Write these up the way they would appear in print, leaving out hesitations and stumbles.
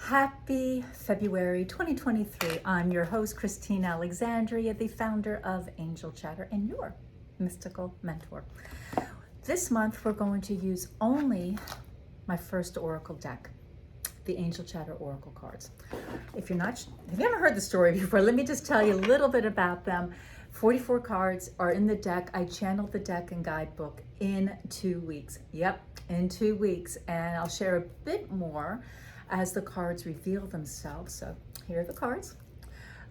Happy February 2023. I'm your host, Christine Alexandria, the founder of Angel Chatter and your mystical mentor. This month, we're going to use only my first Oracle deck, the Angel Chatter Oracle cards. If you haven't heard the story before, let me just tell you a little bit about them. 44 cards are in the deck. I channeled the deck and guidebook in 2 weeks. Yep, in 2 weeks. And I'll share a bit more as the cards reveal themselves. So here are the cards.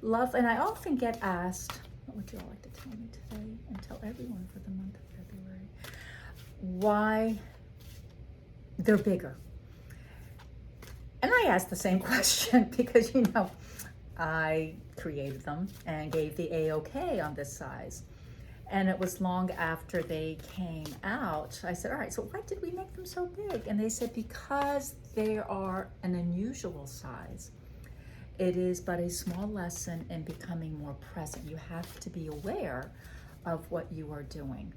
Love, and I often get asked, what would you all like to tell me today and tell everyone for the month of February? Why they're bigger. And I asked the same question because, I created them and gave the A-OK on this size. And it was long after they came out, I said, all right, so why did we make them so big? And they said, because they are an unusual size. It is but a small lesson in becoming more present. You have to be aware of what you are doing.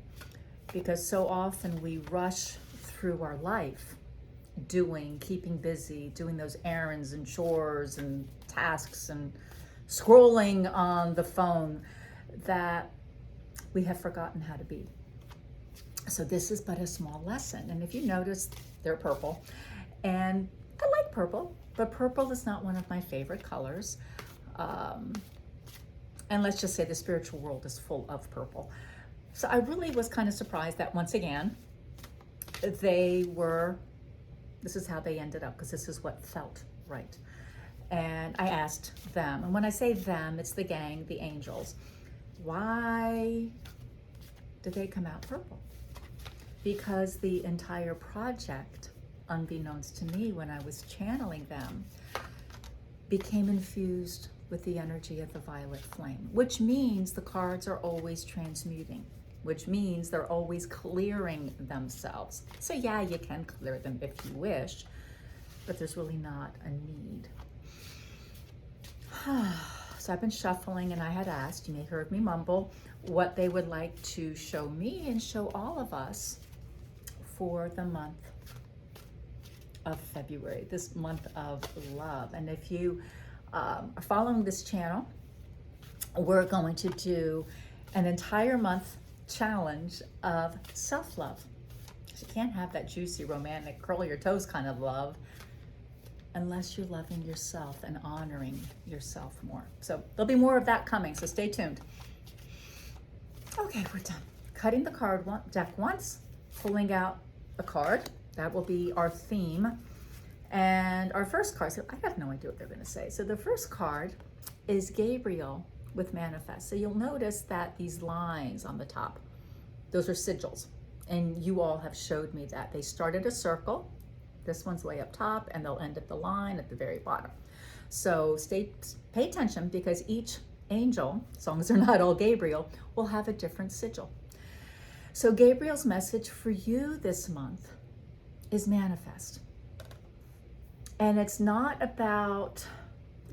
Because so often we rush through our life keeping busy, doing those errands and chores and tasks and scrolling on the phone that we have forgotten how to be. So this is but a small lesson. And if you notice, they're purple. And I like purple, but purple is not one of my favorite colors. And let's just say the spiritual world is full of purple. So I really was kind of surprised that once again, this is how they ended up, because this is what felt right. And I asked them, and when I say them, it's the gang, the angels, why did they come out purple? Because the entire project, unbeknownst to me when I was channeling them, became infused with the energy of the violet flame, which means the cards are always transmuting, which means they're always clearing themselves. So yeah, you can clear them if you wish, but there's really not a need. So I've been shuffling, and I had asked, you may have heard me mumble, what they would like to show me and show all of us for the month of February, this month of love. And if you are following this channel, we're going to do an entire month challenge of self-love. You can't have that juicy, romantic, curl your toes kind of love unless you're loving yourself and honoring yourself more. So there'll be more of that coming, so stay tuned. Okay, we're done. Cutting the card deck once, pulling out a card. That will be our theme. And our first card, so I have no idea what they're going to say. So the first card is Gabriel with Manifest. So you'll notice that these lines on the top, those are sigils. And you all have showed me that. They start at a circle. This one's way up top, and they'll end at the line at the very bottom. So pay attention, because each angel, as long as they're not all Gabriel, will have a different sigil. So Gabriel's message for you this month is manifest. And it's not about,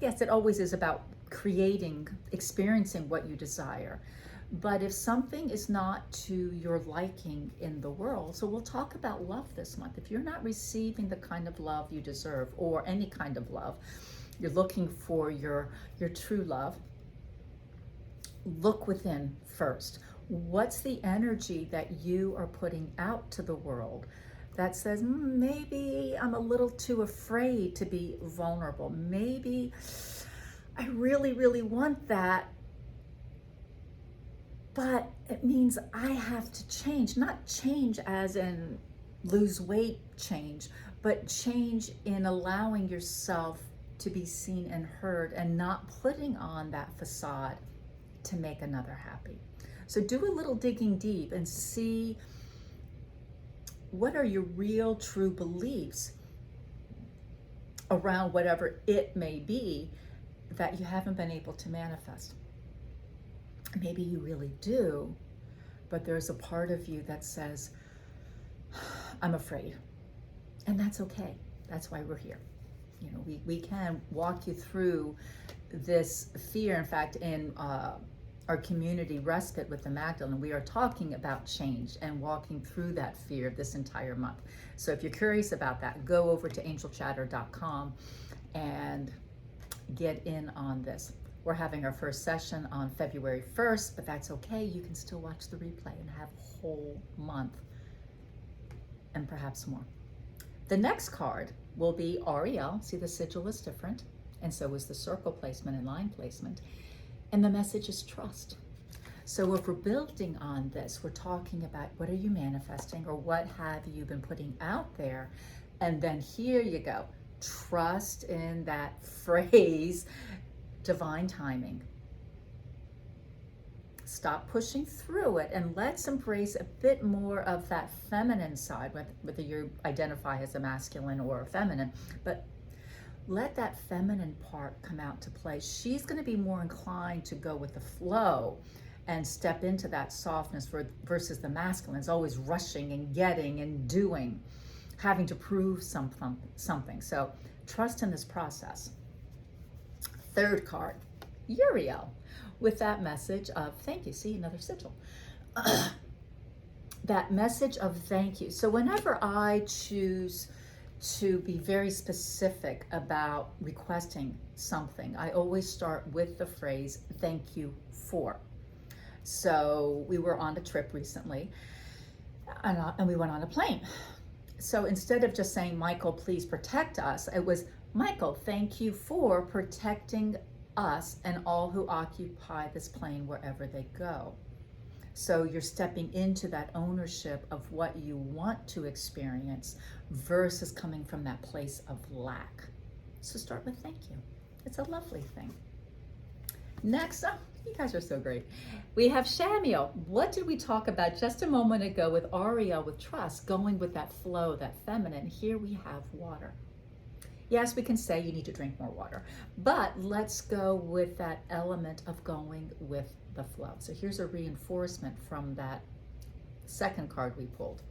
yes, it always is about creating, experiencing what you desire. But if something is not to your liking in the world, so we'll talk about love this month. If you're not receiving the kind of love you deserve, or any kind of love, you're looking for your true love, look within first. What's the energy that you are putting out to the world that says, maybe I'm a little too afraid to be vulnerable. Maybe I really, really want that, but it means I have to change. Not change as in lose weight change, but change in allowing yourself to be seen and heard, and not putting on that facade to make another happy. So do a little digging deep and see, what are your real, true beliefs around whatever it may be that you haven't been able to manifest. Maybe you really do, but there's a part of you that says, I'm afraid. And that's okay. That's why we're here. We can walk you through this fear. In fact, in our community respite with the Magdalene, we are talking about change and walking through that fear this entire month. So if you're curious about that, go over to angelchatter.com and get in on this. We're having our first session on February 1st, but that's okay. You can still watch the replay and have a whole month and perhaps more. The next card will be Ariel. See, the sigil is different, and so is the circle placement and line placement. And the message is trust. So if we're building on this, we're talking about what are you manifesting, or what have you been putting out there? And then here you go. Trust in that phrase, divine timing. Stop pushing through it, and let's embrace a bit more of that feminine side, whether you identify as a masculine or a feminine, but let that feminine part come out to play. She's going to be more inclined to go with the flow and step into that softness versus the masculine is always rushing and getting and doing, having to prove something. So trust in this process. Third card, Uriel, with that message of thank you. See, another sigil. That message of thank you. So whenever I choose to be very specific about requesting something, I always start with the phrase thank you for. So we were on a trip recently, and we went on a plane. So instead of just saying, Michael, please protect us, it was, Michael, thank you for protecting us and all who occupy this plane wherever they go. So you're stepping into that ownership of what you want to experience versus coming from that place of lack. So start with thank you. It's a lovely thing. Next up, you guys are so great. We have Shamiel. What did we talk about just a moment ago with Ariel, with trust, going with that flow, that feminine? Here we have water. Yes, we can say you need to drink more water, but let's go with that element of going with the flow. So here's a reinforcement from that second card we pulled.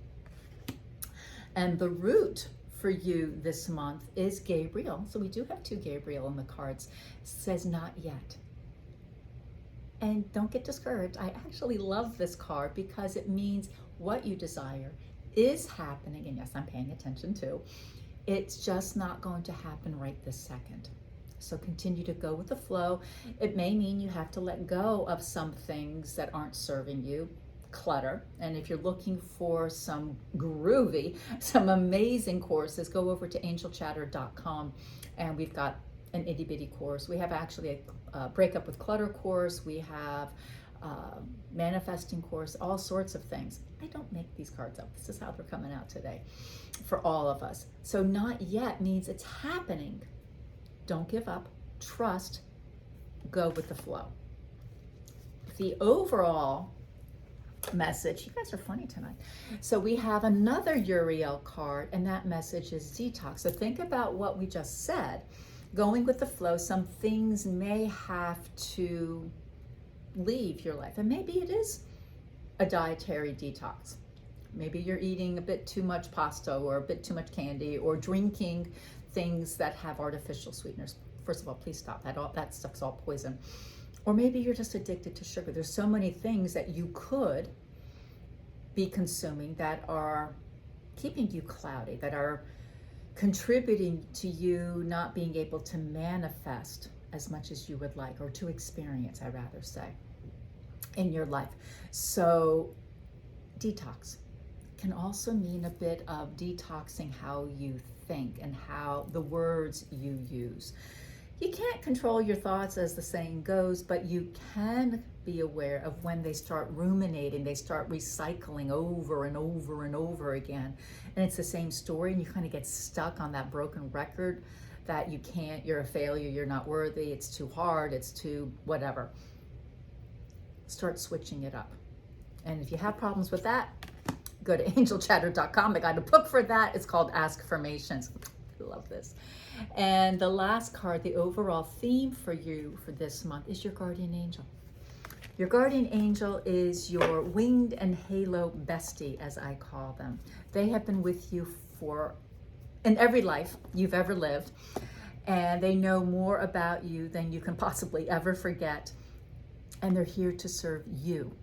And the root for you this month is Gabriel. So we do have two Gabriel in the cards. It says not yet. And don't get discouraged. I actually love this card because it means what you desire is happening. And yes, I'm paying attention too. It's just not going to happen right this second. So continue to go with the flow. It may mean you have to let go of some things that aren't serving you, clutter. And if you're looking for some groovy, some amazing courses, go over to angelchatter.com, and we've got an itty bitty course. We have actually a breakup with clutter course. We have manifesting course, all sorts of things. I don't make these cards up. This is how they're coming out today for all of us. So not yet means it's happening. Don't give up. Trust. Go with the flow. The overall message, you guys are funny tonight. So we have another Uriel card, and that message is detox. So think about what we just said. Going with the flow, some things may have to leave your life, and maybe it is a dietary detox. Maybe you're eating a bit too much pasta or a bit too much candy or drinking things that have artificial sweeteners. First of all, please stop. That stuff's all poison. Or maybe you're just addicted to sugar. There's so many things that you could be consuming that are keeping you cloudy, that are contributing to you not being able to manifest as much as you would like, or to experience, I rather say, in your life. So detox can also mean a bit of detoxing how you think and how the words you use. You can't control your thoughts, as the saying goes, but you can be aware of when they start ruminating, they start recycling over and over and over again. And it's the same story, and you kind of get stuck on that broken record that you can't, you're a failure, you're not worthy, it's too hard, it's too whatever. Start switching it up. And if you have problems with that, go to angelchatter.com. I got a book for that. It's called Askformations. I love this. And the last card, the overall theme for you for this month, is your guardian angel. Your guardian angel is your winged and halo bestie, as I call them. They have been with you in every life you've ever lived, and they know more about you than you can possibly ever forget. And they're here to serve you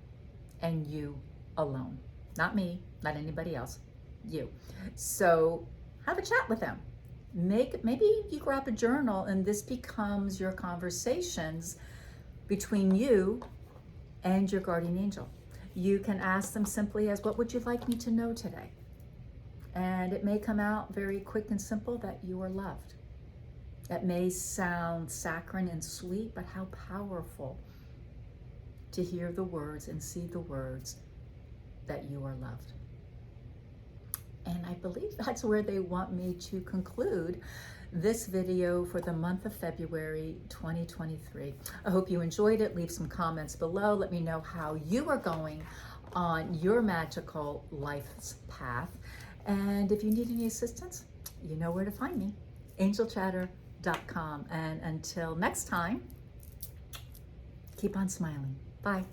and you alone. Not me, not anybody else, you. So have a chat with them. maybe you grab a journal and this becomes your conversations between you and your guardian angel. You can ask them simply as, what would you like me to know today? And it may come out very quick and simple that you are loved. That may sound saccharine and sweet, but how powerful to hear the words and see the words that you are loved. And I believe that's where they want me to conclude this video for the month of February 2023. I hope you enjoyed it. Leave some comments below. Let me know how you are going on your magical life's path. And if you need any assistance, you know where to find me, angelchatter.com. And until next time, keep on smiling. Bye.